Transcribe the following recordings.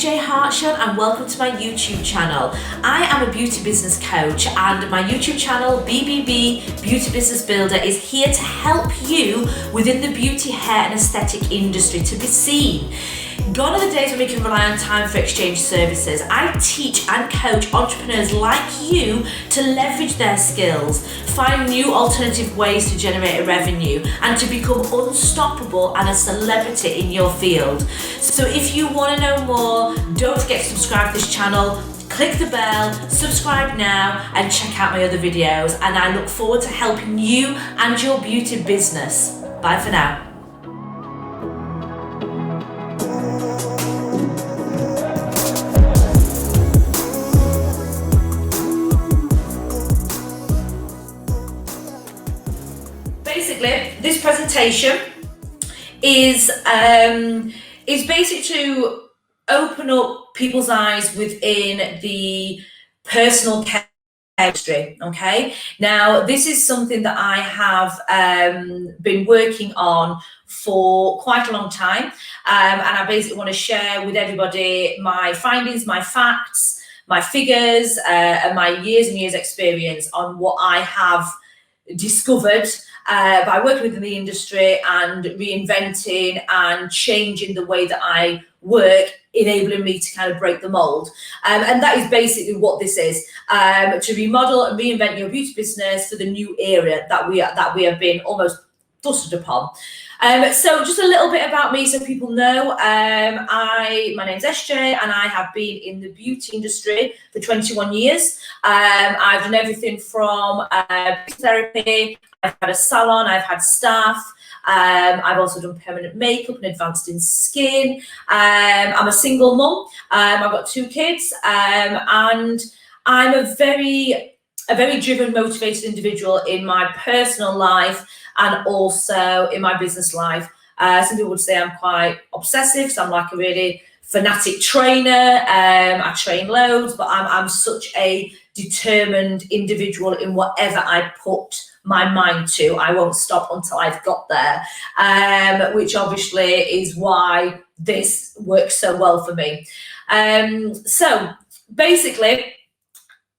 Essjay Hartshorn and welcome to my YouTube channel. I am a beauty business coach and my YouTube channel, BBB Beauty Business Builder, is here to help you within the beauty, hair and aesthetic industry to be seen. Gone are the days when we can rely on time for exchange services. I teach and coach entrepreneurs like you to leverage their skills, find new alternative ways to generate a revenue, and to become unstoppable and a celebrity in your field. So if you want to know more, don't forget to subscribe to this channel, click the bell, subscribe now, and check out my other videos. And I look forward to helping you and your beauty business. Bye for now. Basically, this presentation is basic to open up people's eyes within the personal care industry. Okay, now this is something that I have been working on for quite a long time, and I basically want to share with everybody my findings, my facts, my figures, and my years and years experience on what I have discovered by working within the industry and reinventing and changing the way that I work, enabling me to kind of break the mold. And that is basically what this is, to remodel and reinvent your beauty business for the new era that we have been almost thrusted upon. So just a little bit about me so people know. My name's Essjay and I have been in the beauty industry for 21 years. I've done everything from therapy, I've had a salon, I've had staff, I've also done permanent makeup and advanced in skin. I'm a single mum, I've got 2 kids, and I'm a very driven, motivated individual in my personal life and also in my business life. Some people would say I'm quite obsessive, so I'm like a really fanatic trainer. I train loads, but I'm such a determined individual in whatever I put my mind to. I won't stop until I've got there, which obviously is why this works so well for me. So basically,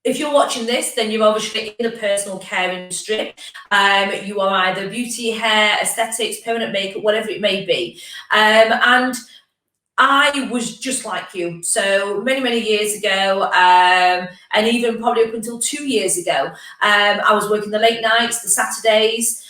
if you're watching this, then you're obviously in the personal care industry. You are either beauty, hair, aesthetics, permanent makeup, whatever it may be. And I was just like you. So many years ago, and even probably up until 2 years ago, I was working the late nights, the Saturdays,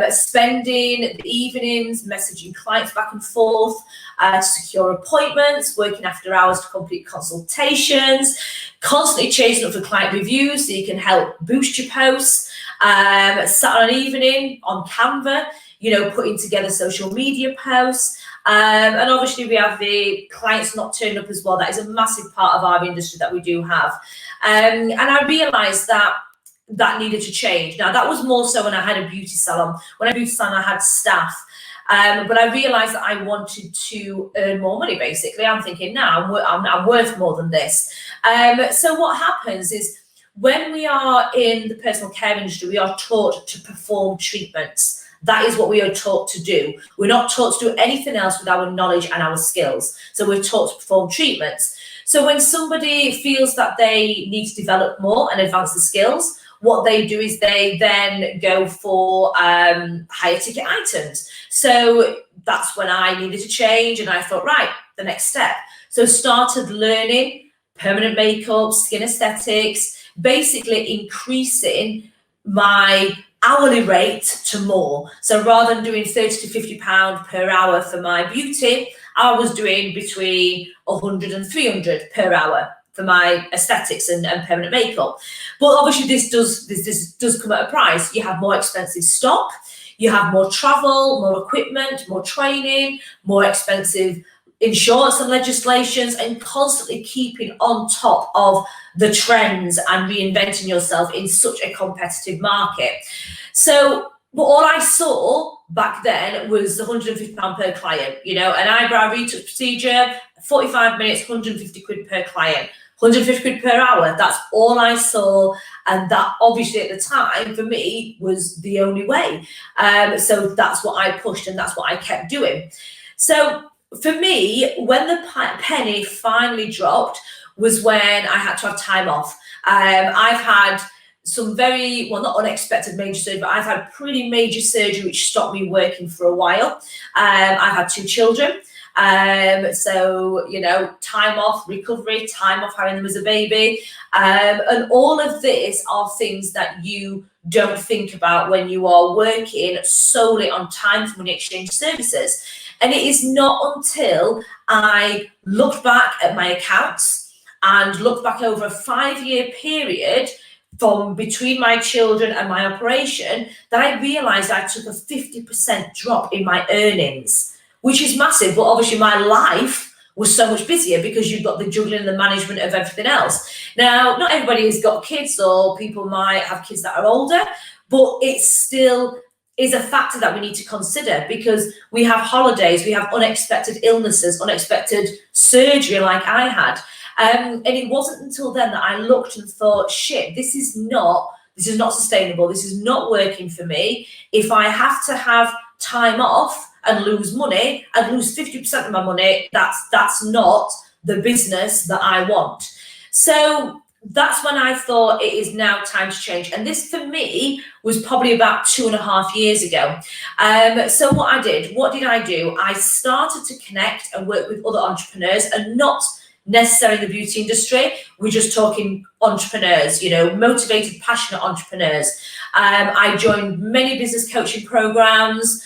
spending the evenings messaging clients back and forth to secure appointments, working after hours to complete consultations, constantly chasing up for client reviews so you can help boost your posts, sat on an evening on Canva, putting together social media posts. And obviously we have the clients not turned up as well. That is a massive part of our industry that we do have. And I realized that needed to change. Now that was more so when I had a beauty salon. When I had a beauty salon, I had staff. But I realized that I wanted to earn more money, basically. I'm thinking, now I'm worth more than this. So what happens is when we are in the personal care industry, we are taught to perform treatments. That is what we are taught to do. We're not taught to do anything else with our knowledge and our skills. So we're taught to perform treatments. So when somebody feels that they need to develop more and advance the skills, what they do is they then go for higher ticket items. So that's when I needed to change, and I thought, right, the next step. So started learning permanent makeup, skin aesthetics, basically increasing my hourly rate to more. So rather than doing £30 to £50 per hour for my beauty, I was doing between 100 and 300 per hour for my aesthetics and permanent makeup. But obviously this does come at a price. You have more expensive stock, you have more travel, more equipment, more training, more expensive insurance and legislations, and constantly keeping on top of the trends and reinventing yourself in such a competitive market. So but all I saw back then was £150 per client, an eyebrow retouch procedure, 45 minutes, 150 quid per client, 150 quid per hour. That's all I saw. And that obviously at the time for me was the only way. So that's what I pushed and that's what I kept doing. So for me, when the penny finally dropped was when I had to have time off. I've had some very, well, not unexpected major surgery, but I've had pretty major surgery which stopped me working for a while. I've had 2 children. So, you know, time off, recovery, time off having them as a baby. And all of this are things that you don't think about when you are working solely on time for money exchange services. And it is not until I looked back at my accounts and looked back over a 5-year period from between my children and my operation that I realized I took a 50% drop in my earnings, which is massive. But obviously my life was so much busier because you've got the juggling and the management of everything else. Now, not everybody has got kids, or people might have kids that are older, but it still is a factor that we need to consider, because we have holidays, we have unexpected illnesses, unexpected surgery like I had. And it wasn't until then that I looked and thought, shit, this is not sustainable. This is not working for me. If I have to have time off and lose money and lose 50% of my money, that's not the business that I want. So that's when I thought it is now time to change. And this for me was probably about 2.5 years ago. So what did I do? I started to connect and work with other entrepreneurs, and not necessarily in the beauty industry. We're just talking entrepreneurs, you know, motivated, passionate entrepreneurs. I joined many business coaching programs,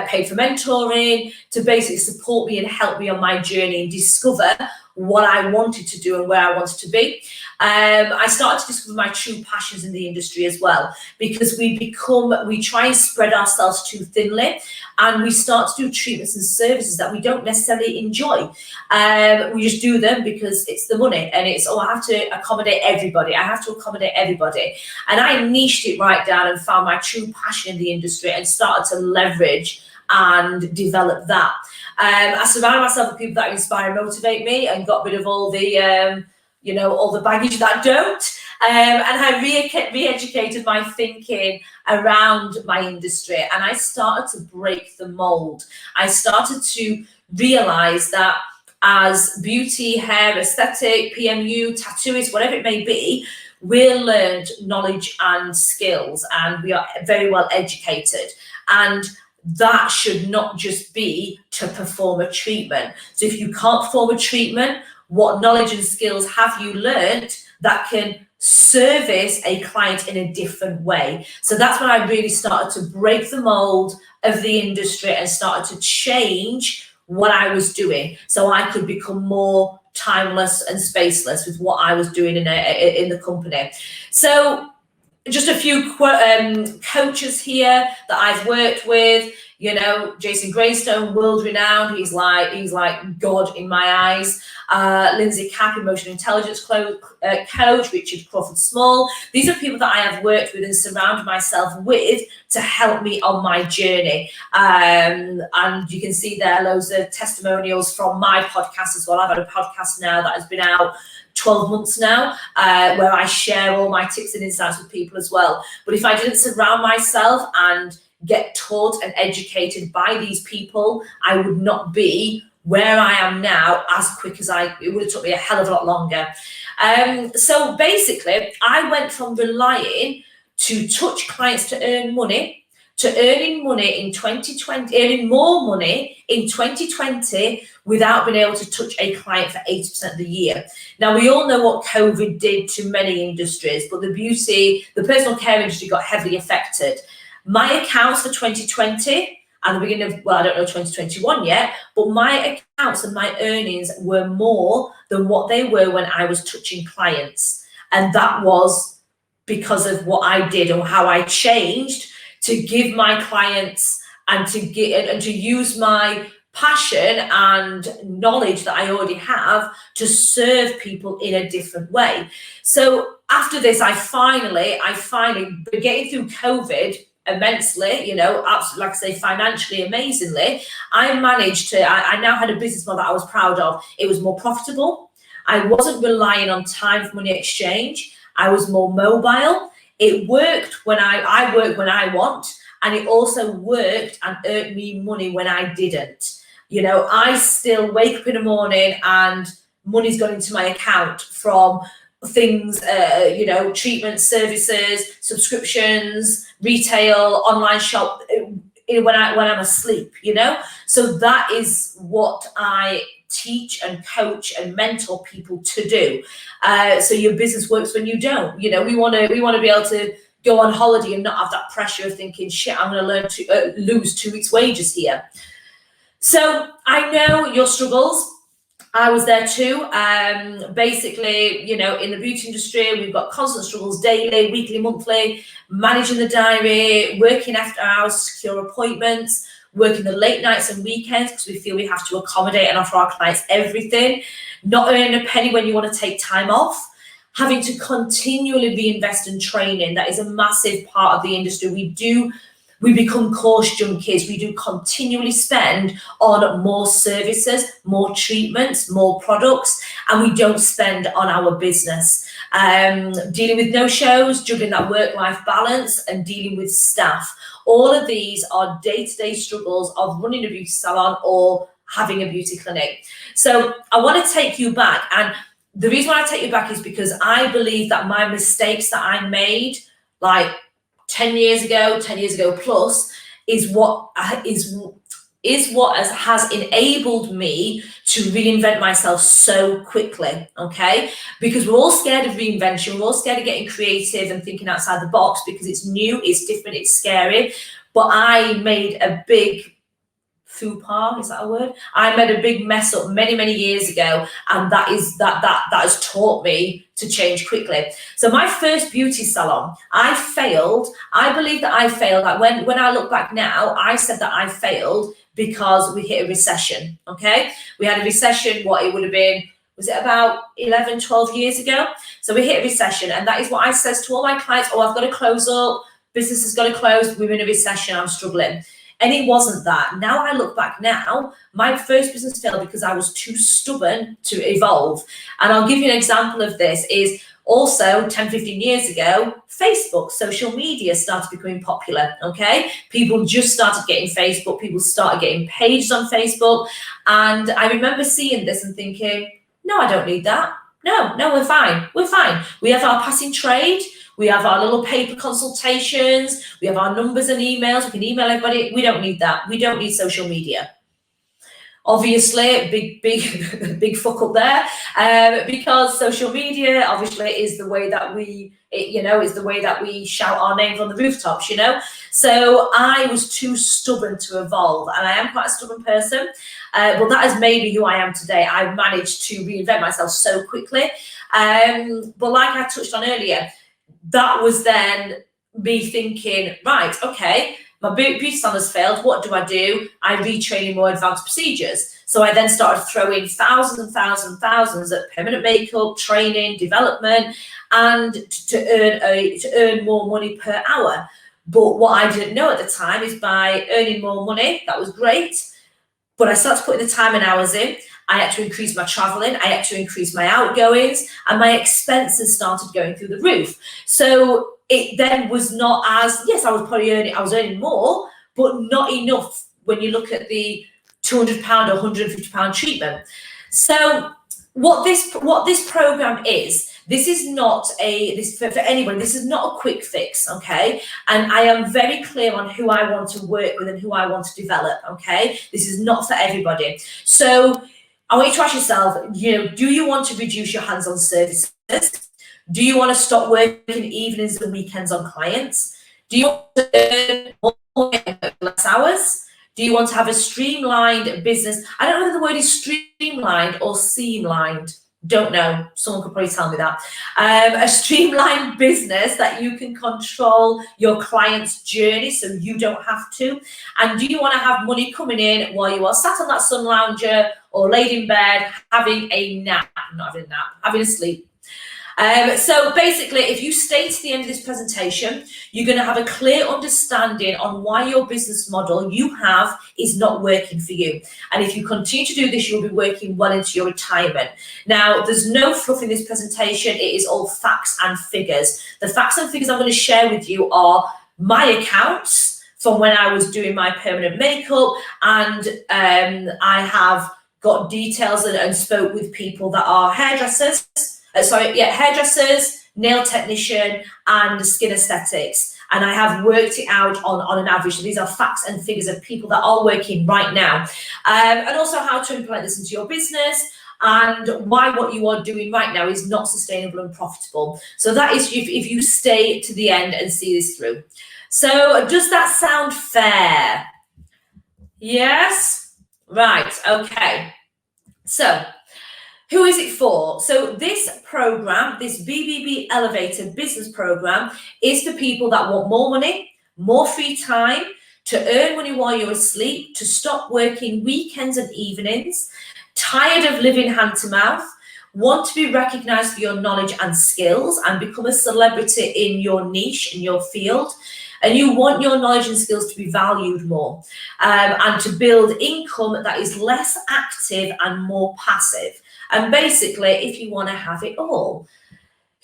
paid for mentoring to basically support me and help me on my journey and discover what I wanted to do and where I wanted to be. I started to discover my true passions in the industry as well, because we try and spread ourselves too thinly, and we start to do treatments and services that we don't necessarily enjoy. We just do them because it's the money, and it's, I have to accommodate everybody. And I niched it right down and found my true passion in the industry and started to leverage and develop that. I surrounded myself with people that inspire and motivate me, and got rid of all the all the baggage that don't. And I re-educated my thinking around my industry, and I started to break the mold. I started to realize that as beauty, hair, aesthetic, PMU, tattooist, whatever it may be, we're learned knowledge and skills, and we are very well educated. And that should not just be to perform a treatment. So if you can't perform a treatment, what knowledge and skills have you learned that can service a client in a different way? So that's when I really started to break the mold of the industry and started to change what I was doing, so I could become more timeless and spaceless with what I was doing in the company. So just a few coaches here that I've worked with. You know, Jason Greystone, world renowned. He's like God in my eyes. Lindsay Capp, emotional intelligence coach. Richard Crawford Small. These are people that I have worked with and surrounded myself with to help me on my journey. And you can see there loads of testimonials from my podcast as well. I've had a podcast now that has been out 12 months now, where I share all my tips and insights with people as well. But if I didn't surround myself and get taught and educated by these people, I would not be where I am now as quick as it would have took me a hell of a lot longer. So basically, I went from relying to touch clients to earn money to earning money in 2020, earning more money in 2020 without being able to touch a client for 80% of the year. Now, we all know what COVID did to many industries, but the personal care industry got heavily affected. My accounts for 2020 and the beginning of, I don't know 2021 yet, but my accounts and my earnings were more than what they were when I was touching clients. And that was because of what I did or how I changed to give my clients and to use my passion and knowledge that I already have to serve people in a different way. So after this, I finally getting through COVID immensely, absolutely, like I say, financially, amazingly, I managed to, I now had a business model that I was proud of. It was more profitable. I wasn't relying on time for money exchange. I was more mobile. It worked when I work when I want, and it also worked and earned me money when I didn't. You know, I still wake up in the morning and money's gone into my account from things, you know, treatment services, subscriptions, retail, online shop, when I'm asleep, you know. So that is what I teach and coach and mentor people to do. So your business works when you don't. You know, we want to be able to go on holiday and not have that pressure of thinking, shit, I'm going to learn to lose 2 weeks' wages here. So I know your struggles. I was there too. Basically, you know, in the beauty industry, we've got constant struggles daily, weekly, monthly, managing the diary, working after hours, secure appointments, working the late nights and weekends because we feel we have to accommodate and offer our clients everything, not earning a penny when you want to take time off, having to continually reinvest in training. That is a massive part of the industry. We become course junkies. We do continually spend on more services, more treatments, more products, and we don't spend on our business. Dealing with no-shows, juggling that work-life balance, and dealing with staff. All of these are day-to-day struggles of running a beauty salon or having a beauty clinic. So I want to take you back, and the reason why I take you back is because I believe that my mistakes that I made, like 10 years ago plus, is what has enabled me to reinvent myself so quickly, okay? Because we're all scared of reinvention, we're all scared of getting creative and thinking outside the box because it's new, it's different, it's scary. But I made a big faux pas, is that a word? I made a big mess up many years ago, and that has taught me to change quickly. So my first beauty salon, I failed. I believe that I failed. Like when I look back now, I said that I failed because we hit a recession, okay? We had a recession, what it would have been, was it about 11, 12 years ago? So we hit a recession, and that is what I says to all my clients, oh, I've got to close up, business has got to close, we're in a recession, I'm struggling. And it wasn't that. Now I look back now, my first business failed because I was too stubborn to evolve. And I'll give you an example of this is also 10, 15 years ago, Facebook, social media started becoming popular, okay? People just started getting Facebook, people started getting pages on Facebook. And I remember seeing this and thinking, no, I don't need that. No, we're fine. We're fine. We have our passing trade. We have our little paper consultations. We have our numbers and emails. We can email everybody. We don't need that. We don't need social media. Obviously, big fuck up there, because social media obviously is the way that we shout our names on the rooftops, you know. So I was too stubborn to evolve, and I am quite a stubborn person, but that has made me who I am today. I've managed to reinvent myself so quickly, but like I touched on earlier, that was then me thinking, right, okay, my beauty salon has failed. What do? I retrain in more advanced procedures. So I then started throwing thousands and thousands at permanent makeup, training, development, and to earn more money per hour. But what I didn't know at the time is by earning more money, that was great, but I started putting the time and hours in. I had to increase my traveling, I had to increase my outgoings, and my expenses started going through the roof. So it then was not as, yes, I was earning more, but not enough when you look at the £200 or £150 treatment. So what this program is, this is not for anybody, this is not a quick fix, okay? And I am very clear on who I want to work with and who I want to develop, okay? This is not for everybody. So I want you to ask yourself, you know, do you want to reduce your hands-on services? Do you want to stop working evenings and weekends on clients? Do you want to earn more less hours? Do you want to have a streamlined business? I don't know whether the word is streamlined or seamlined. Don't know. Someone could probably tell me that. A streamlined business that you can control your client's journey so you don't have to. And do you want to have money coming in while you are sat on that sun lounger or laid in bed having a nap? Not having a nap, having a sleep. So basically, if you stay to the end of this presentation, you're going to have a clear understanding on why your business model you have is not working for you. And if you continue to do this, you'll be working well into your retirement. Now, there's no fluff in this presentation. It is all facts and figures. The facts and figures I'm going to share with you are my accounts, from when I was doing my permanent makeup, and I have got details and spoke with people that are hairdressers, nail technician, and skin aesthetics. And I have worked it out on an average. So these are facts and figures of people that are working right now. And also how to implement this into your business, and why what you are doing right now is not sustainable and profitable. So that is if you stay to the end and see this through. So does that sound fair? Yes? Right, okay. So who is it for? So this program, this BBB Elevator Business Program, is for people that want more money, more free time, to earn money while you're asleep, to stop working weekends and evenings, tired of living hand to mouth, want to be recognized for your knowledge and skills and become a celebrity in your niche, in your field, and you want your knowledge and skills to be valued more, and to build income that is less active and more passive. And basically, if you want to have it all.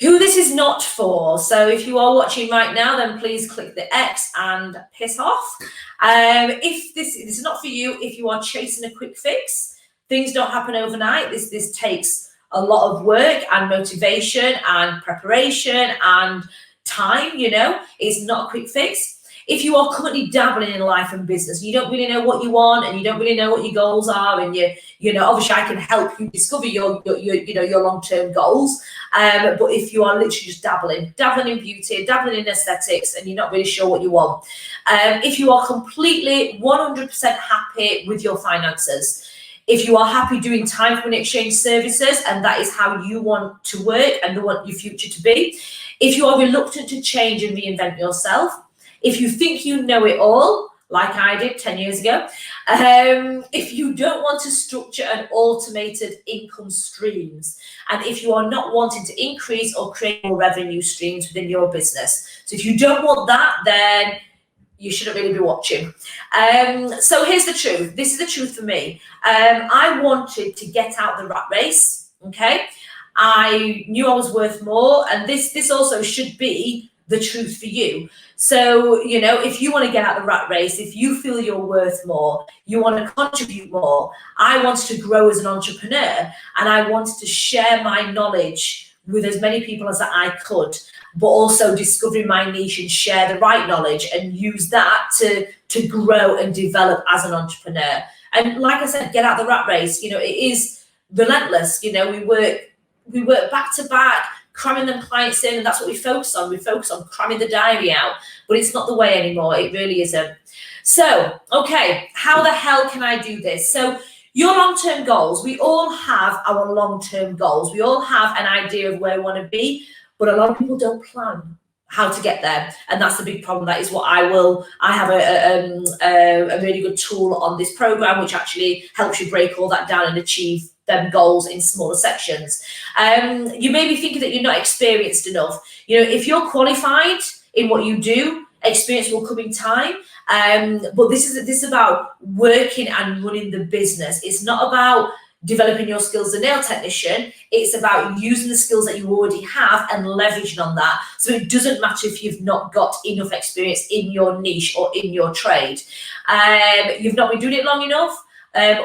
Who this is not for, so if you are watching right now, then please click the X and piss off. If this is not for you, if you are chasing a quick fix, things don't happen overnight. This takes a lot of work and motivation and preparation and time, it's not a quick fix. If you are currently dabbling in life and business, you don't really know what you want, and you don't really know what your goals are, and obviously I can help you discover your long-term goals. But if you are literally just dabbling in beauty, dabbling in aesthetics, and you're not really sure what you want, if you are completely 100% happy with your finances, if you are happy doing time for money exchange services, and that is how you want to work and want your future to be, if you are reluctant to change and reinvent yourself, if you think you know it all, like I did 10 years ago, if you don't want to structure an automated income streams, and if you are not wanting to increase or create more revenue streams within your business. So if you don't want that, then you shouldn't really be watching. So here's the truth. This is the truth for me. I wanted to get out the rat race, okay? I knew I was worth more, and this also should be the truth for you. So, if you want to get out the rat race, if you feel you're worth more, you want to contribute more. I wanted to grow as an entrepreneur, and I wanted to share my knowledge with as many people as I could, but also discovering my niche and share the right knowledge and use that to grow and develop as an entrepreneur. And like I said, get out the rat race. It is relentless. We work back to back, cramming them clients in, and that's what we focus on. We focus on cramming the diary out, but it's not the way anymore. It really isn't. So, okay, how the hell can I do this? So your long-term goals, we all have our long-term goals. We all have an idea of where we want to be, but a lot of people don't plan how to get there, and that's the big problem. That is what I have a really good tool on this program, which actually helps you break all that down and achieve them goals in smaller sections. You may be thinking that you're not experienced enough. If you're qualified in what you do, experience will come in time. But this is about working and running the business. It's not about developing your skills as a nail technician. It's about using the skills that you already have and leveraging on that. So it doesn't matter if you've not got enough experience in your niche or in your trade. You've not been doing it long enough,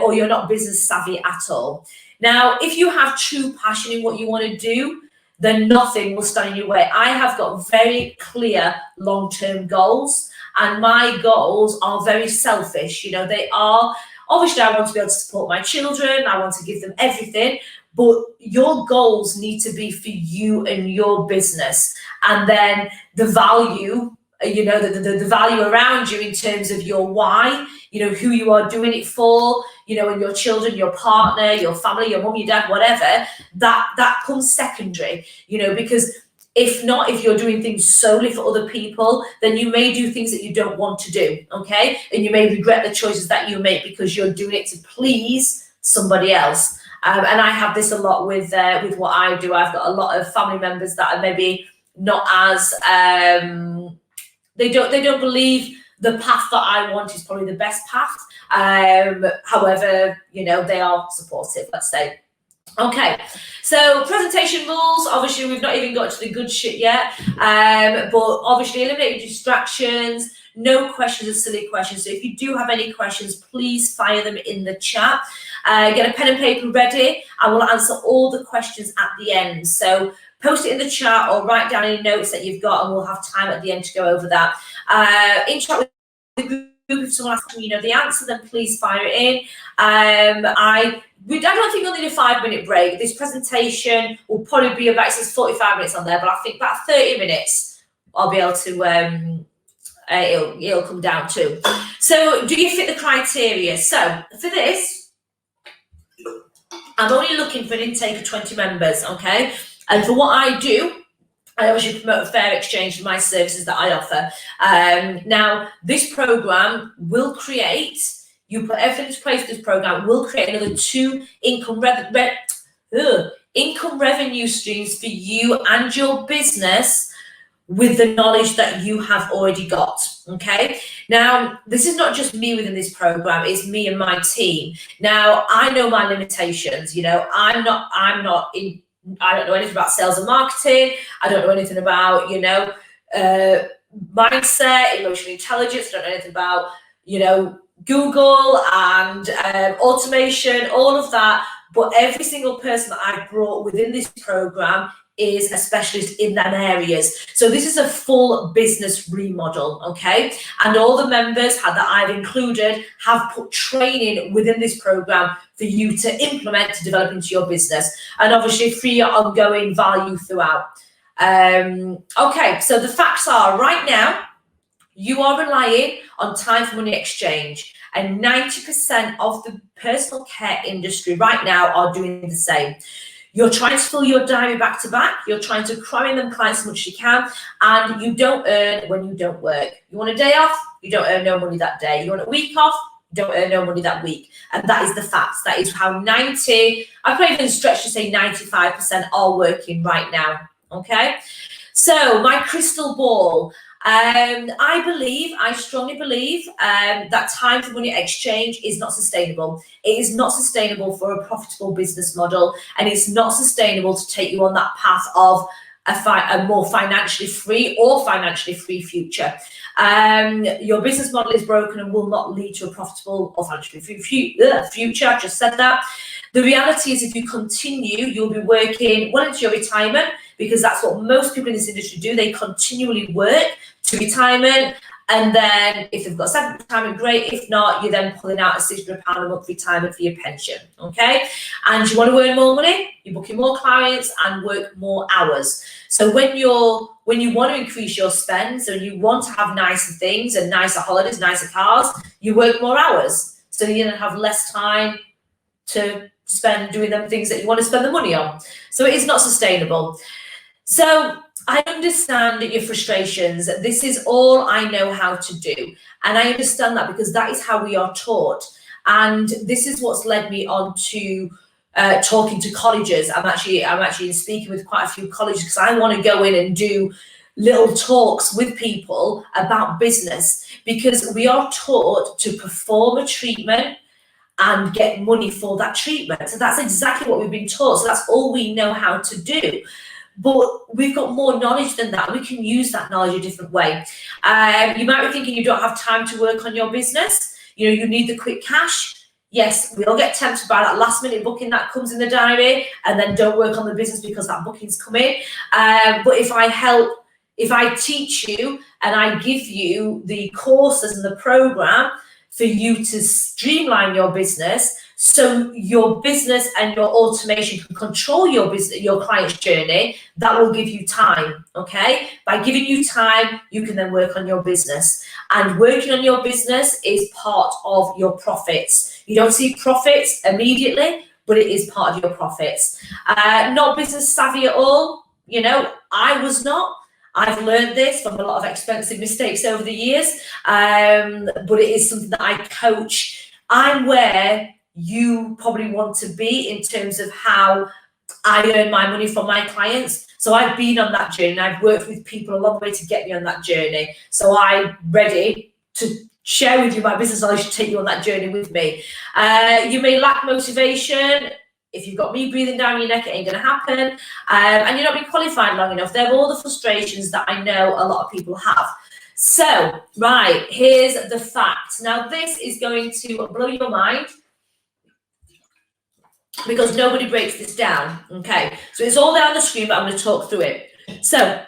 or you're not business savvy at all. Now, if you have true passion in what you want to do, then nothing will stand in your way. I have got very clear long-term goals, and my goals are very selfish. They are, obviously I want to be able to support my children, I want to give them everything, but your goals need to be for you and your business. And then the value, the value around you in terms of your why, who you are doing it for, and your children, your partner, your family, your mum, your dad, whatever, that comes secondary, because if you're doing things solely for other people, then you may do things that you don't want to do, okay? And you may regret the choices that you make because you're doing it to please somebody else. And I have this a lot with what I do. I've got a lot of family members that are maybe not as they don't believe the path that I want is probably the best path. However, they are supportive, let's say. Okay, so presentation rules. Obviously, we've not even got to the good shit yet. But obviously, eliminate distractions. No questions are silly questions. So if you do have any questions, please fire them in the chat. Get a pen and paper ready. I will answer all the questions at the end. So post it in the chat or write down any notes that you've got, and we'll have time at the end to go over that. Interact with the group. If someone asks you know the answer, then please fire it in. I don't think we'll need a 5-minute break. This presentation will probably be about, it says 45 minutes on there, but I think about 30 minutes I'll be able to, it'll come down to. So do you fit the criteria? So for this, I'm only looking for an intake of 20 members, okay? And for what I do, I obviously promote a fair exchange for my services that I offer. Now, this program will create, you put everything into place for this program, will create another 2 income revenue streams for you and your business with the knowledge that you have already got, okay? Now, this is not just me within this program, it's me and my team. Now, I know my limitations, you know, I don't know anything about sales and marketing. I don't know anything about, you know, mindset, emotional intelligence. I don't know anything about, you know, Google and automation, all of that. But every single person that I've brought within this program is a specialist in them areas. So this is a full business remodel, okay? And all the members that I've included have put training within this program for you to implement, to develop into your business, and obviously free ongoing value throughout. Okay, so the facts are, right now, you are relying on time for money exchange, and 90% of the personal care industry right now are doing the same. You're trying to fill your diary back to back. You're trying to cram in them clients as much as you can, and you don't earn when you don't work. You want a day off, you don't earn no money that day. You want a week off, you don't earn no money that week. And that is the facts. That is how I can't even stretch to say 95% are working right now, okay? So my crystal ball, I strongly believe that time for money exchange is not sustainable. It is not sustainable for a profitable business model, and it's not sustainable to take you on that path of a more financially free or financially free future. Your business model is broken and will not lead to a profitable or financially free future. I just said that. The reality is, if you continue, you'll be working well into your retirement, because that's what most people in this industry do. They continually work to retirement, and then if they've got separate retirement, great. If not, you're then pulling out a £600 a month retirement for your pension, okay? And you want to earn more money, you're booking more clients and work more hours. So when you want to increase your spend, so you want to have nicer things and nicer holidays, nicer cars, you work more hours. So you're going to have less time to spend doing them things that you want to spend the money on. So it is not sustainable. So I understand your frustrations. This is all I know how to do. And I understand that, because that is how we are taught. And this is what's led me on to talking to colleges. I'm actually speaking with quite a few colleges, because I want to go in and do little talks with people about business, because we are taught to perform a treatment and get money for that treatment. So that's exactly what we've been taught. So that's all we know how to do. But we've got more knowledge than that. We can use that knowledge a different way. You might be thinking you don't have time to work on your business. You know, you need the quick cash. Yes, we all get tempted by that last minute booking that comes in the diary, and then don't work on the business because that booking's come in. But if I teach you and I give you the courses and the program for you to streamline your business, so your business and your automation can control your business, your client's journey, that will give you time, okay? By giving you time, you can then work on your business. And working on your business is part of your profits. You don't see profits immediately, but it is part of your profits. Not business savvy at all, you know, I was not. I've learned this from a lot of expensive mistakes over the years, but it is something that I coach. I'm where you probably want to be in terms of how I earn my money from my clients. So I've been on that journey, and I've worked with people along the way to get me on that journey. So I'm ready to share with you my business knowledge to take you on that journey with me. You may lack motivation. If you've got me breathing down your neck, it ain't going to happen. And you're not being qualified long enough. They're all the frustrations that I know a lot of people have. So, right, here's the facts. Now, this is going to blow your mind because nobody breaks this down. Okay, so it's all there on the screen, but I'm going to talk through it. So,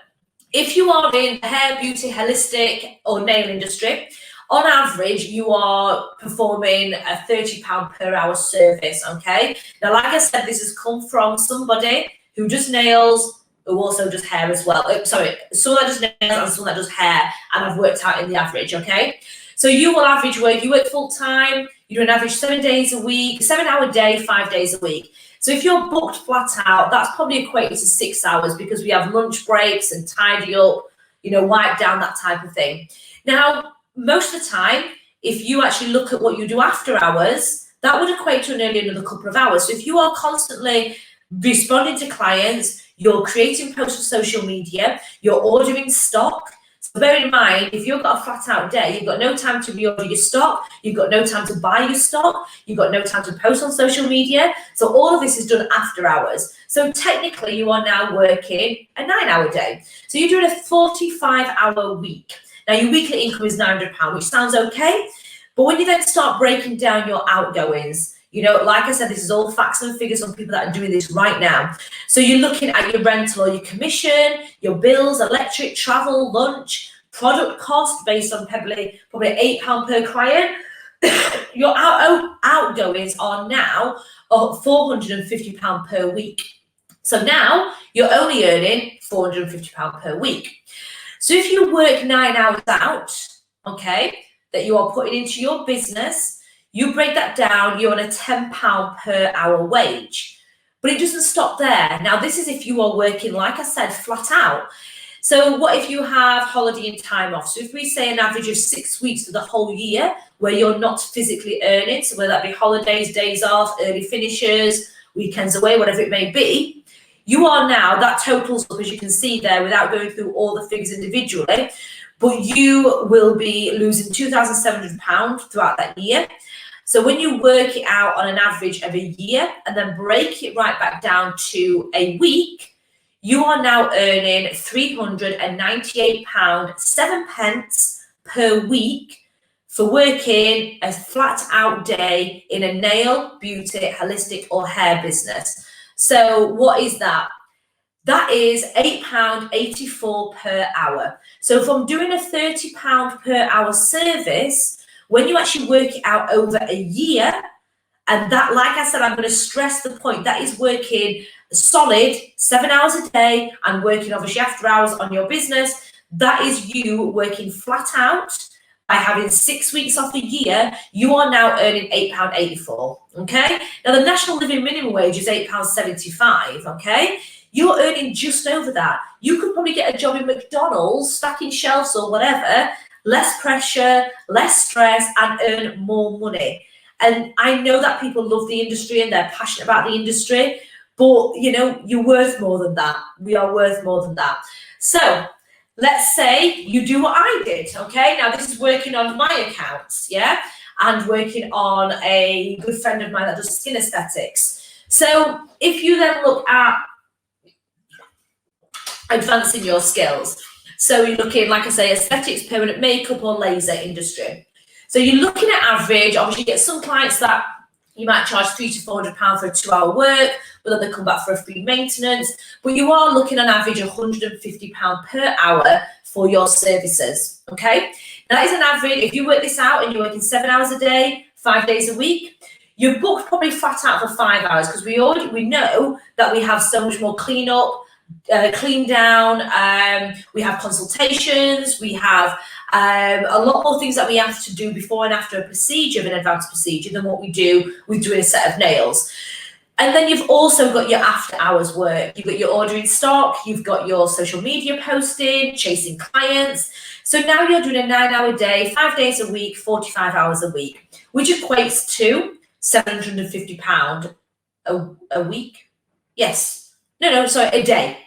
if you are in the hair, beauty, holistic, or nail industry, on average, you are performing a £30 per hour service, okay? Now, like I said, this has come from somebody who does nails, who also does hair as well. Sorry, someone that does nails and someone that does hair, and I've worked out in the average, okay? So you will average work, you work full-time, you do an average 7 days a week, 7-hour day, 5 days a week. So if you're booked flat out, that's probably equated to 6 hours because we have lunch breaks and tidy up, you know, wipe down, that type of thing. Now, most of the time, if you actually look at what you do after hours, that would equate to nearly another couple of hours. So if you are constantly responding to clients, you're creating posts for social media, you're ordering stock. So bear in mind, if you've got a flat out day, you've got no time to reorder your stock, you've got no time to buy your stock, you've got no time to post on social media. So all of this is done after hours. So technically you are now working a 9-hour day. So you're doing a 45-hour week. Now your weekly income is £900, which sounds okay. But when you then start breaking down your outgoings, you know, like I said, this is all facts and figures on people that are doing this right now. So you're looking at your rental or your commission, your bills, electric, travel, lunch, product cost based on probably £8 per client. Your outgoings are now £450 per week. So now you're only earning £450 per week. So if you work 9 hours out, okay, that you are putting into your business, you break that down, you're on a £10 per hour wage. But it doesn't stop there. Now, this is if you are working, like I said, flat out. So what if you have holiday and time off? So if we say an average of 6 weeks for the whole year where you're not physically earning, so whether that be holidays, days off, early finishes, weekends away, whatever it may be, you are now, that totals up, as you can see there, without going through all the figures individually, but you will be losing £2,700 throughout that year. So when you work it out on an average of a year and then break it right back down to a week, you are now earning £398.07 per week for working a flat out day in a nail, beauty, holistic or hair business. So what is that? That is £8.84 per hour. So if I'm doing a £30 per hour service, when you actually work it out over a year, and that, like I said, I'm going to stress the point, that is working solid 7 hours a day and working obviously after hours on your business. That is you working flat out by having 6 weeks off a year. You are now earning £8.84, okay? Now, the national living minimum wage is £8.75, okay? You're earning just over that. You could probably get a job in McDonald's, stacking shelves or whatever, less pressure, less stress, and earn more money. And I know that people love the industry and they're passionate about the industry, but you know, you're worth more than that. We are worth more than that. So let's say you do what I did, okay? Now this is working on my accounts, yeah? And working on a good friend of mine that does skin aesthetics. So if you then look at advancing your skills, so you're looking, like I say, aesthetics, permanent makeup or laser industry. So you're looking at average, obviously you get some clients that you might charge £300 to £400 for a 2-hour work, but then they come back for a free maintenance. But you are looking on average £150 per hour for your services, okay? That is an average. If you work this out and you're working 7 hours a day, 5 days a week, you're booked probably flat out for 5 hours because we know that we have so much more clean up, clean down, we have consultations, we have a lot more things that we have to do before and after a procedure, an advanced procedure, than what we do with doing a set of nails. And then you've also got your after hours work. You've got your ordering stock, you've got your social media posting, chasing clients. So now you're doing a 9-hour day, 5 days a week, 45 hours a week, which equates to £750 a week. Yes. No, sorry, a day,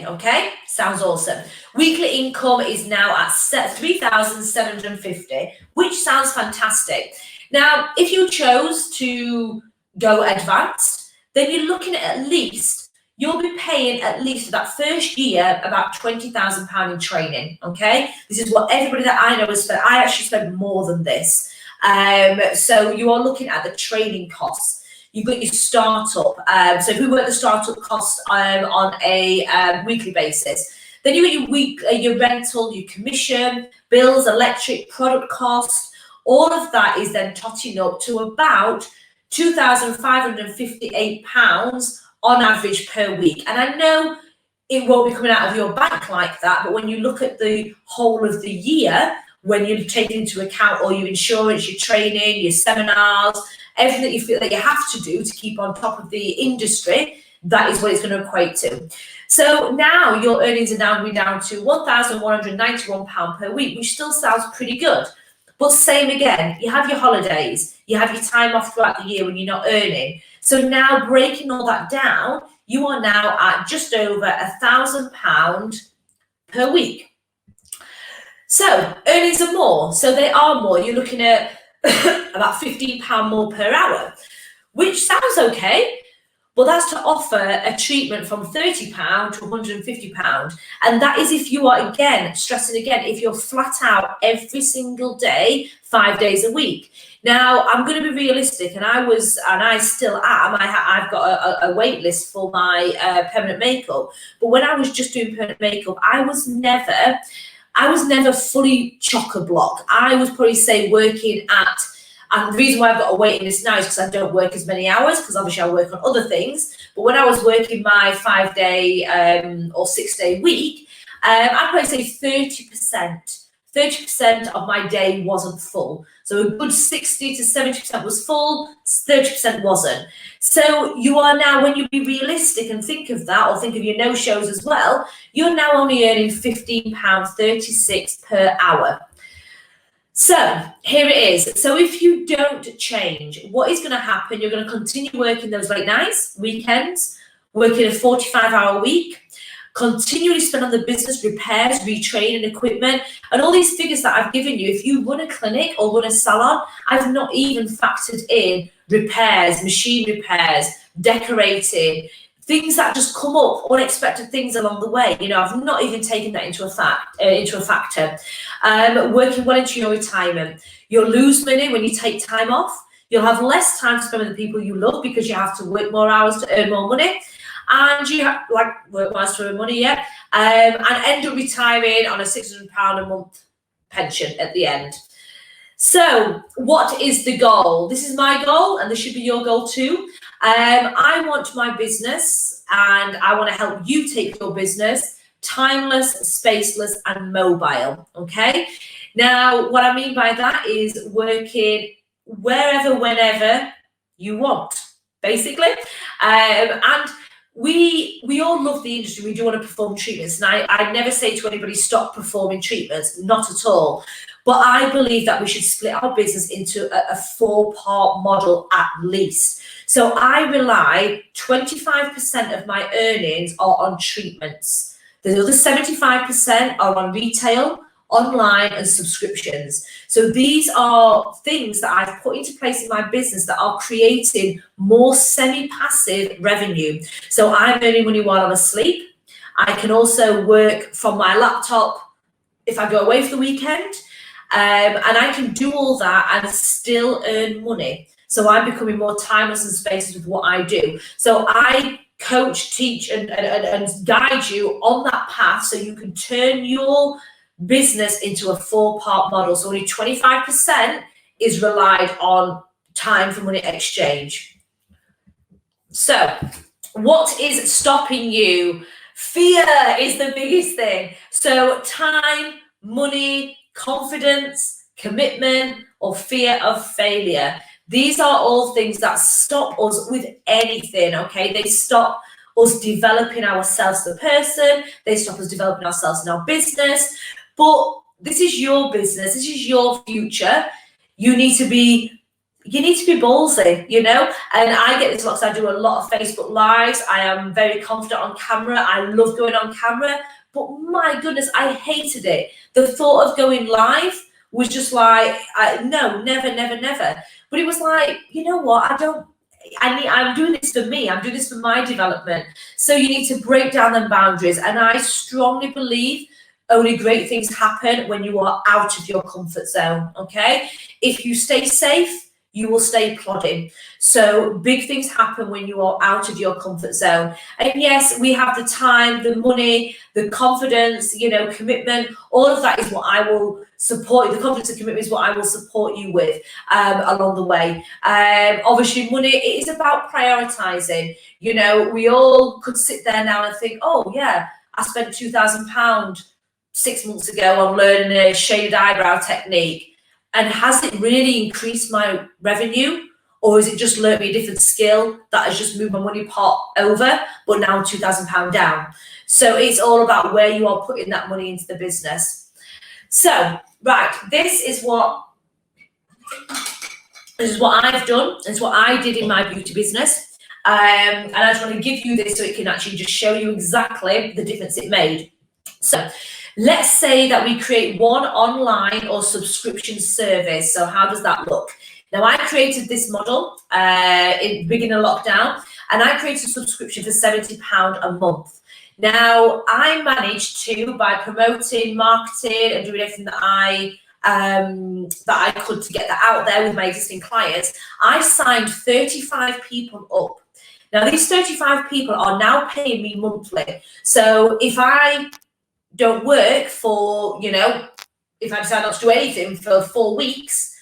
okay? Sounds awesome. Weekly income is now at £3,750, which sounds fantastic. Now, if you chose to go advanced, then you're looking at least you'll be paying at least for that first year about £20,000 in training. Okay, this is what everybody that I know has spent. I actually spent more than this. So you are looking at the training costs. You've got your startup. So if we work the startup cost on a weekly basis, then you got your rental, your commission, bills, electric, product cost. All of that is then totting up to about £2,558 on average per week. And I know it won't be coming out of your bank like that, but when you look at the whole of the year, when you take into account all your insurance, your training, your seminars, everything that you feel that you have to do to keep on top of the industry, that is what it's going to equate to. So now your earnings are now going down to £1,191 per week, which still sounds pretty good. But same again, you have your holidays, you have your time off throughout the year when you're not earning. So now breaking all that down, you are now at just over £1,000 per week. So earnings are more, so they are more. You're looking at about £15 more per hour, which sounds okay. Well, that's to offer a treatment from £30 to £150. And that is if you are, again, stressing again, if you're flat out every single day, 5 days a week. Now, I'm going to be realistic, and I still am. I've got a wait list for my permanent makeup. But when I was just doing permanent makeup, I was never fully chock-a-block. I was probably, say, working at, and the reason why I've got a waiting list now is because I don't work as many hours, because obviously I work on other things. But when I was working my 5-day or 6-day week, I'd probably say 30% of my day wasn't full. So a good 60 to 70% was full, 30% wasn't. So you are now, when you be realistic and think of that, or think of your no-shows as well, you're now only earning £15.36 per hour. So here it is. So if you don't change, what is going to happen? You're going to continue working those late nights, weekends, working a 45-hour week, continually spend on the business, repairs, retraining equipment, and all these figures that I've given you. If you run a clinic or run a salon, I've not even factored in repairs, machine repairs, decorating, things that just come up, unexpected things along the way. You know, I've not even taken that into a factor. Working well into your retirement. You'll lose money when you take time off. You'll have less time to spend with the people you love because you have to work more hours to earn more money. And you have, work more hours to earn money, yeah. And end up retiring on a £600 a month pension at the end. So what is the goal? This is my goal, and this should be your goal too. I want my business, and I want to help you take your business timeless, spaceless, and mobile. Okay. Now, what I mean by that is working wherever, whenever you want, basically. And we all love the industry. We do want to perform treatments, and I never say to anybody stop performing treatments, not at all. But I believe that we should split our business into a 4-part model at least. So I rely, 25% of my earnings are on treatments. The other 75% are on retail, online, and subscriptions. So these are things that I've put into place in my business that are creating more semi-passive revenue. So I'm earning money while I'm asleep. I can also work from my laptop if I go away for the weekend. And I can do all that and still earn money. So I'm becoming more timeless and spaceless with what I do. So I coach, teach, and guide you on that path so you can turn your business into a 4-part model. So only 25% is relied on time for money exchange. So what is stopping you? Fear is the biggest thing. So time, money, confidence, commitment, or fear of failure. These are all things that stop us with anything, okay? They stop us developing ourselves as a person. They stop us developing ourselves in our business. But this is your business. This is your future. You need to be ballsy, you know? And I get this a lot because I do a lot of Facebook Lives. I am very confident on camera. I love going on camera. But my goodness, I hated it. The thought of going live was just like, no, never. But it was like, you know what? I'm doing this for me. I'm doing this for my development. So you need to break down them boundaries. And I strongly believe only great things happen when you are out of your comfort zone, okay? If you stay safe, you will stay plodding. So big things happen when you are out of your comfort zone. And yes, we have the time, the money, the confidence, you know, commitment. All of that is what I will support. The confidence and commitment is what I will support you with along the way. Obviously, money, it is about prioritizing. You know, we all could sit there now and think, oh yeah, I spent £2,000 6 months ago on learning a shaded eyebrow technique. And has it really increased my revenue? Or has it just learnt me a different skill that has just moved my money pot over, but now I'm £2,000 down? So it's all about where you are putting that money into the business. So, right, this is what I've done. It's what I did in my beauty business. And I just want to give you this so it can actually just show you exactly the difference it made. So let's say that we create one online or subscription service. So how does that look? Now, I created this model in the beginning of lockdown, and I created a subscription for £70 a month. Now, I managed to, by promoting, marketing, and doing everything that I could to get that out there with my existing clients, I signed 35 people up. Now, these 35 people are now paying me monthly. So if I don't work for, you know, if I decide not to do anything for 4 weeks,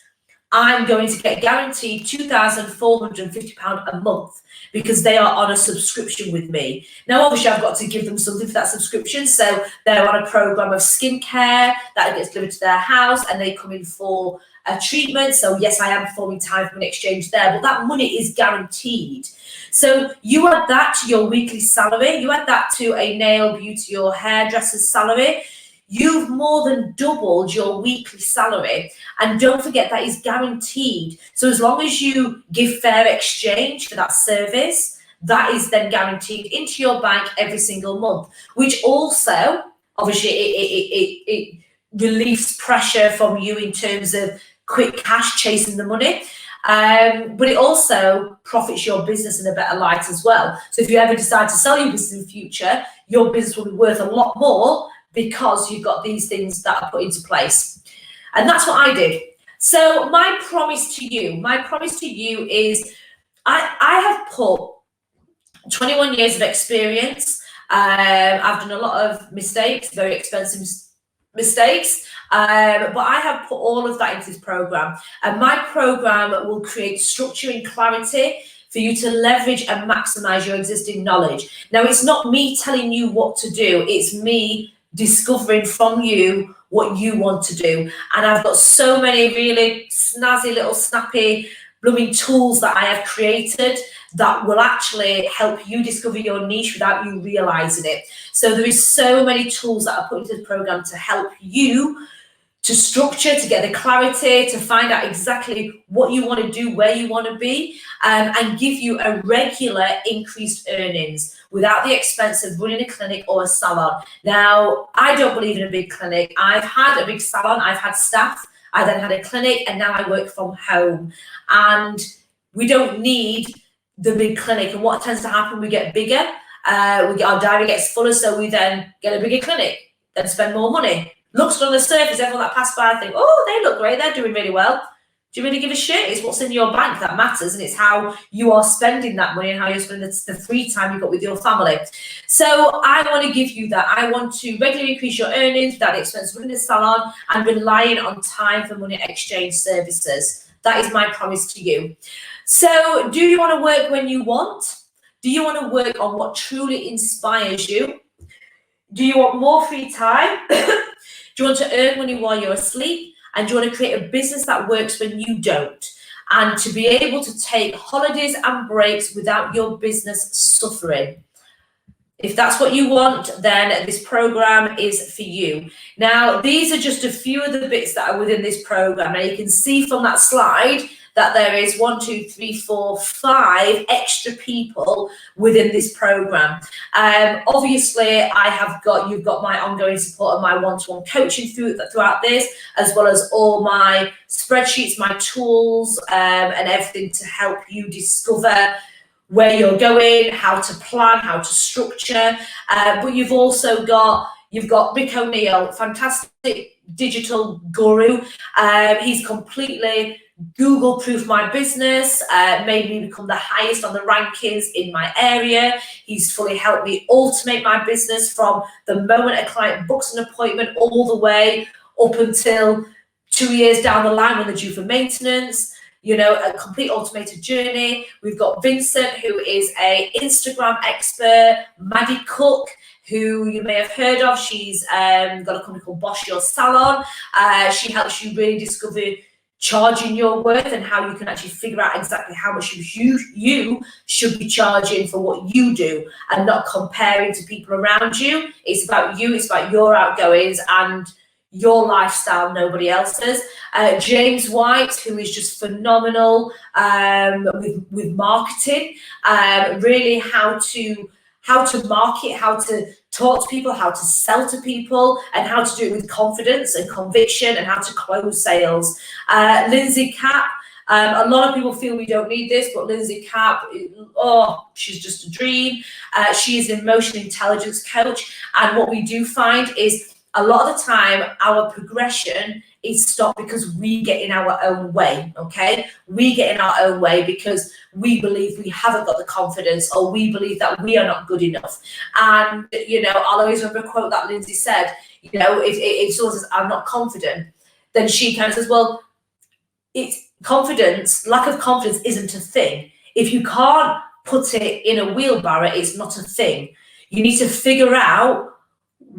I'm going to get guaranteed £2,450 a month because they are on a subscription with me. Now, obviously, I've got to give them something for that subscription. So they're on a program of skincare that gets delivered to their house, and they come in for a treatment. So yes, I am performing time for an exchange there, but that money is guaranteed. So you add that to your weekly salary, you add that to a nail, beauty, or hairdresser's salary, you've more than doubled your weekly salary. And don't forget that is guaranteed. So as long as you give fair exchange for that service, that is then guaranteed into your bank every single month, which also, obviously, it relieves pressure from you in terms of quick cash chasing the money. But it also profits your business in a better light as well. So if you ever decide to sell your business in the future, your business will be worth a lot more because you've got these things that are put into place. And that's what I did. So my promise to you is I have put 21 years of experience. I've done a lot of mistakes, very expensive mistakes, but I have put all of that into this program. And my program will create structure and clarity for you to leverage and maximize your existing knowledge. Now, it's not me telling you what to do. It's me discovering from you what you want to do. And I've got so many really snazzy little snappy blooming tools that I have created that will actually help you discover your niche without you realizing it. So there is so many tools that are put into the program to help you to structure, to get the clarity, to find out exactly what you want to do, where you want to be, and give you a regular increased earnings without the expense of running a clinic or a salon. Now, I don't believe in a big clinic. I've had a big salon, I've had staff, I then had a clinic, and now I work from home. And we don't need the big clinic. And what tends to happen, we get bigger, our diary gets fuller, so we then get a bigger clinic, then spend more money. Looks good on the surface, everyone that passed by think, oh, they look great, they're doing really well. Do you really give a shit? It's what's in your bank that matters, and it's how you are spending that money and how you're spending the free time you've got with your family. So I want to give you that. I want to regularly increase your earnings without the expense of running a salon and relying on time for money exchange services. That is my promise to you. So do you want to work when you want? Do you want to work on what truly inspires you? Do you want more free time? Do you want to earn money while you're asleep? And do you want to create a business that works when you don't? And to be able to take holidays and breaks without your business suffering. If that's what you want, then this program is for you. Now, these are just a few of the bits that are within this program. Now, you can see from that slide that there is 1, 2, 3, 4, 5 extra people within this program. Obviously, you've got my ongoing support and my one-to-one coaching throughout this, as well as all my spreadsheets, my tools, and everything to help you discover where you're going, how to plan, how to structure. But you've got Rick O'Neill, fantastic digital guru. He's completely Google-proofed my business, made me become the highest on the rankings in my area. He's fully helped me automate my business from the moment a client books an appointment all the way up until 2 years down the line when they're due for maintenance. A complete automated journey. We've got Vincent, who is an Instagram expert, Maddie Cook, who you may have heard of. She's got a company called Boss Your Salon. She helps you really discover charging your worth and how you can actually figure out exactly how much you should be charging for what you do, and not comparing to people around you. It's about you, it's about your outgoings and your lifestyle, nobody else's. James White, who is just phenomenal with marketing, really how to market, how to talk to people, how to sell to people, and how to do it with confidence and conviction, and how to close sales. Lindsay Capp, a lot of people feel we don't need this, but Lindsay Capp, she's just a dream. She is an emotional intelligence coach, and what we do find is a lot of the time our progression is stopped because we get in our own way, okay? We get in our own way because we believe we haven't got the confidence, or we believe that we are not good enough. And, I'll always remember a quote that Lindsay said, if someone says, I'm not confident, then she kind of says, well, it's confidence, lack of confidence isn't a thing. If you can't put it in a wheelbarrow, it's not a thing. You need to figure out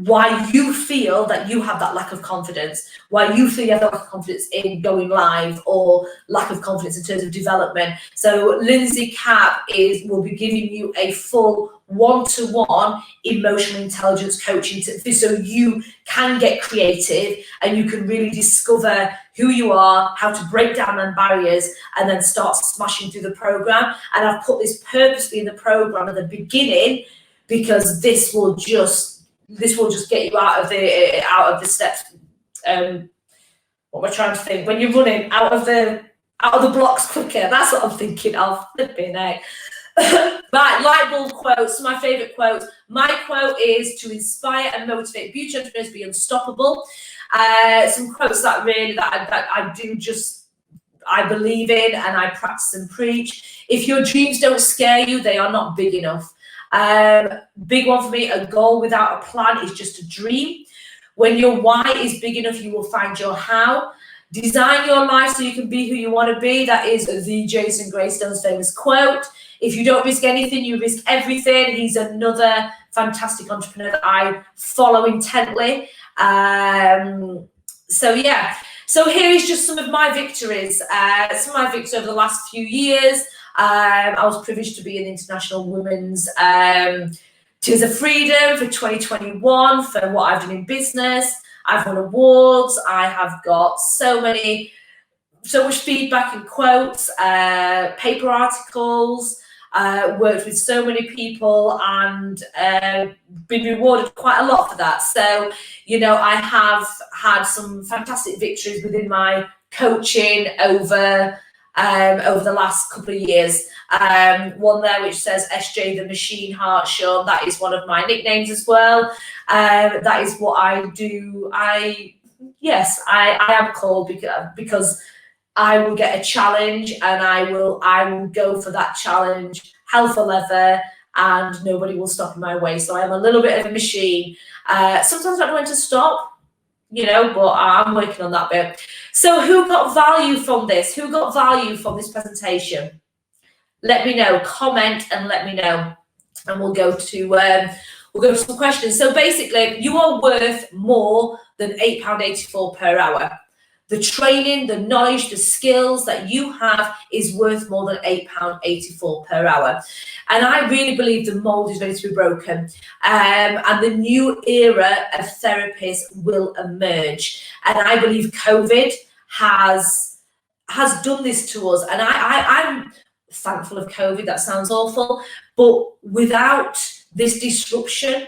why you feel that you have that lack of confidence, why you feel you have that lack of confidence in going live, or lack of confidence in terms of development. So Lindsay Capp will be giving you a full one-to-one emotional intelligence coaching so you can get creative and you can really discover who you are, how to break down them barriers, and then start smashing through the program. And I've put this purposely in the program at the beginning because this will just get you out of the steps. What am I trying to think? When you're running out of the blocks quicker, that's what I'm thinking of. Flipping out. Right, light bulb quotes. My favorite quotes. My quote is to inspire and motivate beauty entrepreneurs to be unstoppable. Some quotes that I believe in and I practice and preach. If your dreams don't scare you, they are not big enough. Big one for me, a goal without a plan is just a dream. When your why is big enough, you will find your how. Design your life so you can be who you want to be. That is the Jason Greystone's famous quote. If you don't risk anything, you risk everything. He's another fantastic entrepreneur that I follow intently. So here is just some of my victories. Some of my victories over the last few years. I was privileged to be an International Women's Tears of Freedom for 2021 for what I've done in business. I've won awards. I have got so much feedback and quotes, paper articles, worked with so many people, and been rewarded quite a lot for that. So, I have had some fantastic victories within my coaching over the last couple of years. One there which says Essjay the Machine Hartshorn. That is one of my nicknames as well. That is what I do. I am called because I will get a challenge and I will go for that challenge, hell for leather, and nobody will stop in my way. So I'm a little bit of a machine. Sometimes I don't know when to stop, but I'm working on that bit. So who got value from this? Who got value from this presentation? Let me know, comment and let me know. And we'll go to some questions. So basically, you are worth more than £8.84 per hour. The training, the knowledge, the skills that you have is worth more than £8.84 per hour. And I really believe the mould is ready to be broken. And the new era of therapists will emerge. And I believe COVID has has done this to us. And I'm thankful of COVID. That sounds awful, but without this disruption,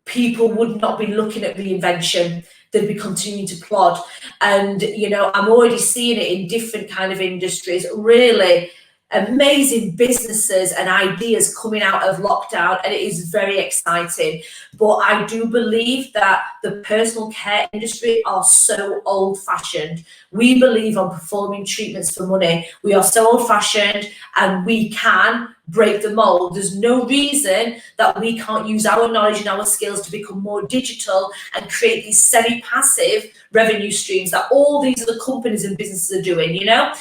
people would not be looking at reinvention. They'd be continuing to plod. And, you know, I'm already seeing it in different kind of industries, really amazing businesses and ideas coming out of lockdown, and it is very exciting. But I do believe that the personal care industry are so old-fashioned. We believe on performing treatments for money. We are so old-fashioned, and we can break the mold. There's no reason that we can't use our knowledge and our skills to become more digital and create these semi-passive revenue streams that all these other companies and businesses are doing, you know.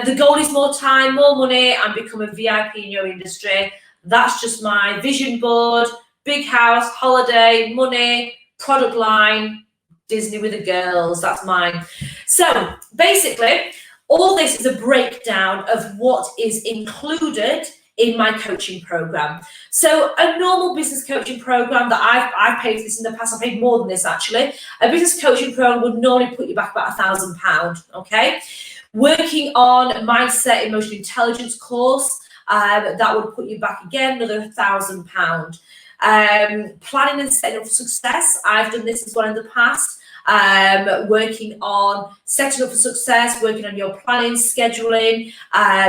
The goal is more time, more money, and become a VIP in your industry. That's just my vision board: big house, holiday, money, product line, Disney with the girls. That's mine. So basically, all this is a breakdown of what is included in my coaching program. So a normal business coaching program that I've paid for this in the past, I've paid more than this actually. A business coaching program would normally put you back about £1,000, okay? Working on mindset, emotional intelligence course, that would put you back again another £1,000. Planning and setting up for success, I've done this as well in the past. Working on setting up for success, working on your planning, scheduling,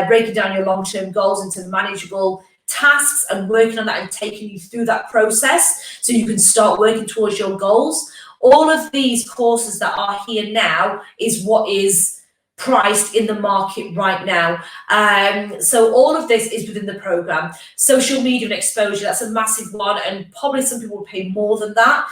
breaking down your long-term goals into manageable tasks and working on that and taking you through that process so you can start working towards your goals. All of these courses that are here now is what is priced in the market right now. So all of this is within the program. Social media and exposure, that's a massive one, and probably some people will pay more than that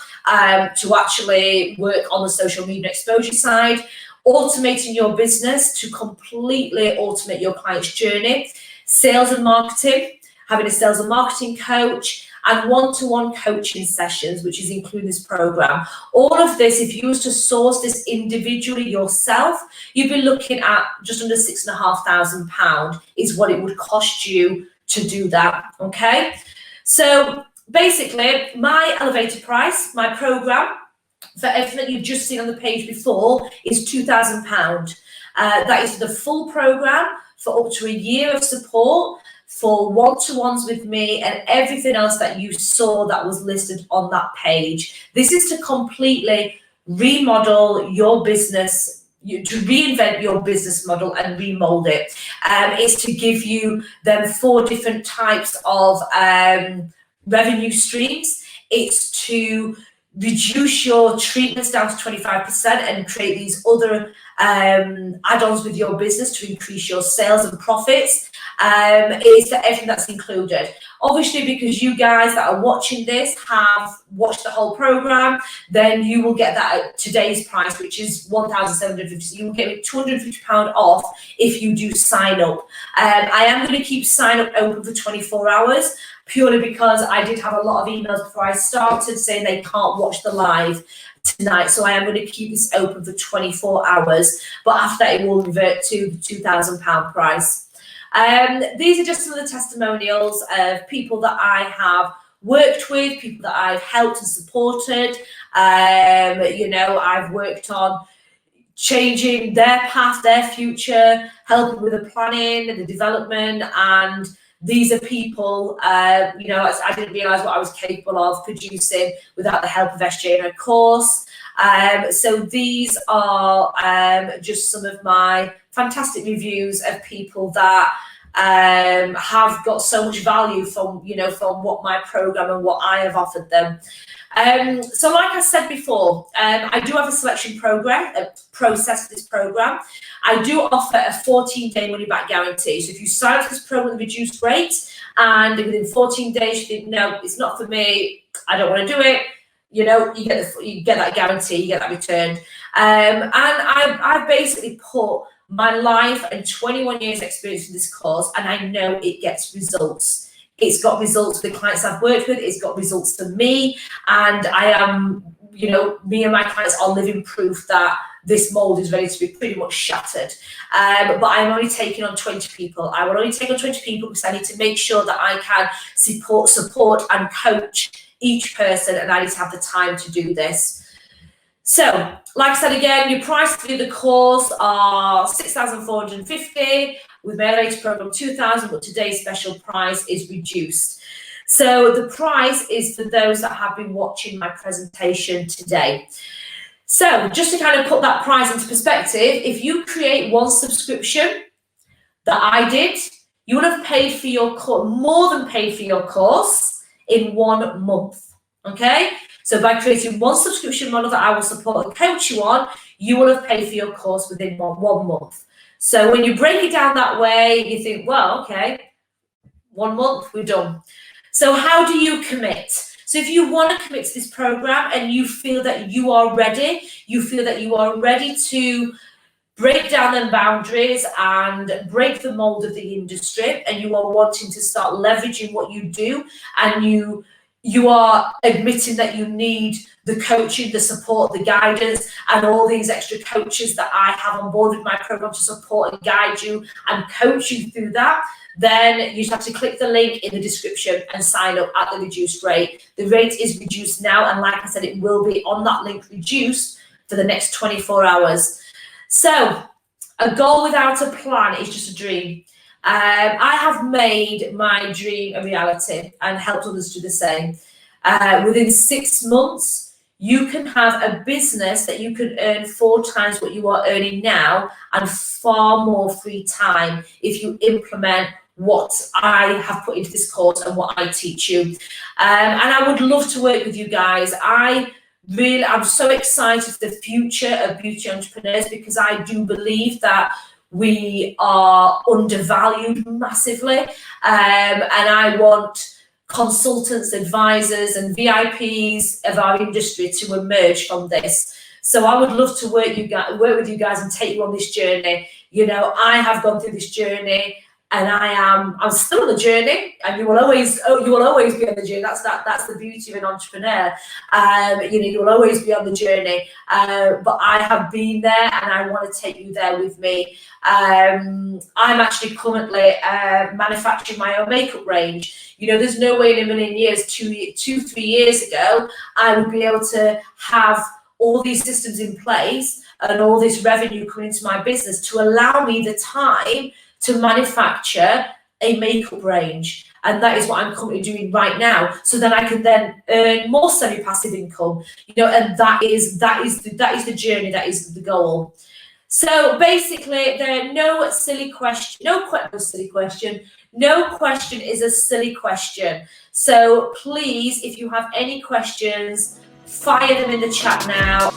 to actually work on the social media and exposure side. Automating your business to completely automate your client's journey. Sales and marketing, having a sales and marketing coach, and one-to-one coaching sessions, which is including this program. All of this, if you was to source this individually yourself, you'd be looking at just under £6,500 is what it would cost you to do that, okay? So basically, my elevator price, my program, for everything that you've just seen on the page before, is £2,000. That is the full program for up to a year of support, for one-to-ones with me, and everything else that you saw that was listed on that page. This is to completely remodel your business, to reinvent your business model and remold it. It's to give you them 4 different types of revenue streams. It's to reduce your treatments down to 25% and create these other add-ons with your business to increase your sales and profits. It's for everything that's included. Obviously, because you guys that are watching this have watched the whole program, then you will get that at today's price, which is £1,750. So you will get £250 off if you do sign up. I am going to keep sign up open for 24 hours, purely because I did have a lot of emails before I started saying they can't watch the live tonight. So I am going to keep this open for 24 hours, but after that it will revert to the £2,000 price. These are just some of the testimonials of people that I have worked with, people that I've helped and supported. You know, I've worked on changing their path, their future, helping with the planning and the development, and these are people, you know, I didn't realise what I was capable of producing without the help of Essjay and her course. So these are just some of my fantastic reviews of people that have got so much value from, you know, from what my program and what I have offered them. So like I said before, I do have a selection program, a process for this program. I do offer a 14-day money-back guarantee. So if you sign up for this program with reduced rates and within 14 days you think, no, it's not for me, I don't want to do it, you know, you get that guarantee, you get that returned. And I've basically put my life and 21 years experience in this course, and I know it gets results. It's got results for the clients I've worked with, it's got results for me, and I am, you know, me and my clients are living proof that this mold is ready to be pretty much shattered. But I'm only taking on 20 people. I will only take on 20 people because I need to make sure that I can support and coach each person, and I need to have the time to do this. So, like I said again, your price for the course are $6,450. With my Elevator Programme, $2,000, but today's special price is reduced. So the price is for those that have been watching my presentation today. So just to kind of put that price into perspective, if you create one subscription that I did, you would have paid for your course, more than paid for your course in 1 month, okay? So by creating one subscription model that I will support and coach you on, you will have paid for your course within one month. So when you break it down that way, you think, well, okay, 1 month, we're done. So how do you commit? So if you want to commit to this program and you feel that you are ready, to break down them boundaries and break the mold of the industry, and you are wanting to start leveraging what you do, and you are admitting that you need the coaching, the support, the guidance, and all these extra coaches that I have on board with my program to support and guide you and coach you through that, then you just have to click the link in the description and sign up at the reduced rate. The rate is reduced now, and like I said, it will be on that link reduced for the next 24 hours. So a goal without a plan is just a dream. I have made my dream a reality and helped others do the same. Within 6 months, you can have a business that you can earn 4 times what you are earning now and far more free time if you implement what I have put into this course and what I teach you. And I would love to work with you guys. I'm so excited for the future of beauty entrepreneurs, because I do believe that we are undervalued massively, and I want consultants, advisors, and VIPs of our industry to emerge from this. So I would love to work with you guys and take you on this journey. You know, I have gone through this journey, and I'm still on the journey, and you will always be on the journey. That's the beauty of an entrepreneur. You will always be on the journey, but I have been there, and I want to take you there with me. I'm actually currently manufacturing my own makeup range. You know, there's no way in a million years, 2-3 years ago, I would be able to have all these systems in place and all this revenue coming into my business to allow me the time to manufacture a makeup range. And that is what I'm currently doing right now. So then I can then earn more semi-passive income, you know, and that is the journey, that is the goal. So basically, there are no silly question. No question is a silly question. So please, if you have any questions, fire them in the chat now.